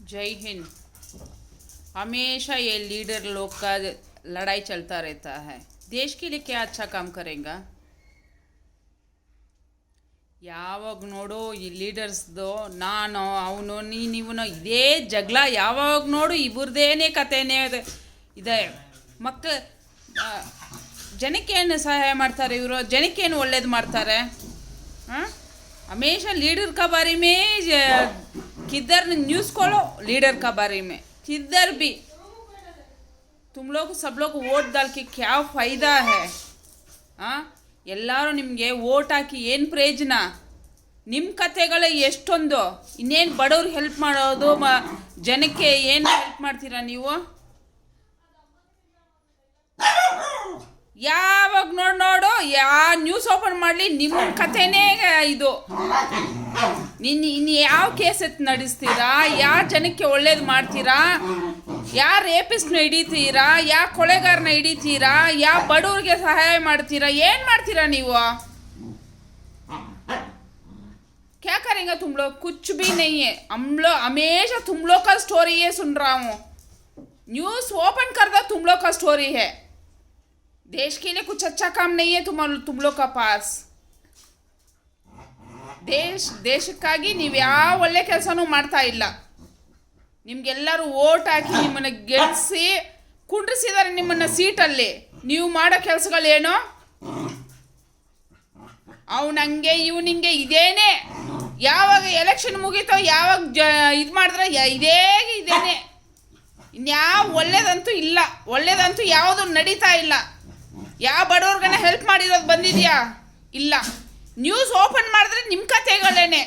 जय हिंद। हमेशा ये लीडर लोग का लड़ाई चलता रहता है। देश के लिए क्या अच्छा काम करेगा? ಯಾವಾಗ ನೋಡು ಈ ಲೀಡರ್ಸ್ದು ನಾನು ಅವನು ನೀನು ಇದೇ ಜಗಳ, ಯಾವಾಗ ನೋಡು ಇಬ್ಬರದೇನೇ ಕಥೆನೇ ಇದೆ. ಜನಕ್ಕೇನು ಸಹಾಯ ಮಾಡ್ತಾರೆ ಇವರು? ಜನಕ್ಕೇನು ಒಳ್ಳೇದು ಮಾಡ್ತಾರೆ? हमेशा लीडर का बारे में किधर न्यूज़ खोलो, लीडर का बारे में किधर भी तुम लोग सब लोग वोट डाल के क्या फ़ायदा है? ಎಲ್ಲರೂ ನಿಮಗೆ ವೋಟ್ ಹಾಕಿ ಏನು ಪ್ರಯೋಜನ? ನಿಮ್ಮ ಕತೆಗಳೇ ಎಷ್ಟೊಂದು. ಇನ್ನೇನು ಬಡವ್ರಿಗೆ ಹೆಲ್ಪ್ ಮಾಡೋದು, ಜನಕ್ಕೆ ಏನು ಹೆಲ್ಪ್ ಮಾಡ್ತೀರಾ ನೀವು? ಯಾವಾಗ ನೋಡು ಯಾವ ನ್ಯೂಸ್ ಓಪನ್ ಮಾಡಲಿ ನಿಮ್ಮ ಕಥೆನೇ ಇದು. ಇನ್ನು ಯಾವ ಕೇಸ್ ಎತ್ತು ನಡೆಸ್ತೀರಾ? ಯಾವ ಜನಕ್ಕೆ ಒಳ್ಳೇದು ಮಾಡ್ತೀರಾ? ಯಾವ ರೇಪಿಸ್ಟ್ನ ಹಿಡಿತೀರಾ? ಯಾವ ಕೊಲೆಗಾರನ ಹಿಡಿತೀರಾ? ಯಾವ ಬಡವ್ರಿಗೆ ಸಹಾಯ ಮಾಡ್ತೀರಾ? ಏನು ಮಾಡ್ತೀರಾ ನೀವು? क्या करेंगे तुम लोग? कुछ भी नहीं है। हम लोग हमेशा तुम लोग का स्टोरी ये सुन रहा हूँ। न्यूज़ ओपन कर दो, तुम लोग का स्टोरी है। देश के लिए कुछ अच्छा काम नहीं है तुम लोग का पास। ದೇಶಕ್ಕಾಗಿ ನೀವು ಯಾವ ಒಳ್ಳೆ ಕೆಲಸನೂ ಮಾಡ್ತಾ ಇಲ್ಲ. ನಿಮಗೆಲ್ಲರೂ ಓಟ್ ಹಾಕಿ ನಿಮ್ಮನ್ನು ಗೆಲ್ಲಿಸಿ ಕುಂಡ್ರಿಸಿದ್ದಾರೆ ನಿಮ್ಮನ್ನು ಸೀಟಲ್ಲಿ. ನೀವು ಮಾಡೋ ಕೆಲಸಗಳೇನು? ಅವನಂಗೆ ಇವನಿಂಗೆ ಇದೇನೆ. ಯಾವಾಗ ಎಲೆಕ್ಷನ್ ಮುಗೀತೋ, ಯಾವಾಗ ಇದು ಮಾಡಿದ್ರೆ ಇದೇನೆ. ಇನ್ಯಾವ ಒಳ್ಳೇದಂತೂ ಇಲ್ಲ. ಒಳ್ಳೇದಂತೂ ಯಾವುದು ನಡೀತಾ ಇಲ್ಲ. ಯಾವ ಬಡವ್ರಿಗನ ಹೆಲ್ಪ್ ಮಾಡಿರೋದು ಬಂದಿದೆಯಾ? ಇಲ್ಲ. ನ್ಯೂಸ್ ಓಪನ್ ಮಾಡಿದ್ರೆ ನಿಮ್ಮ ಕತೆಗಳೇನೆ.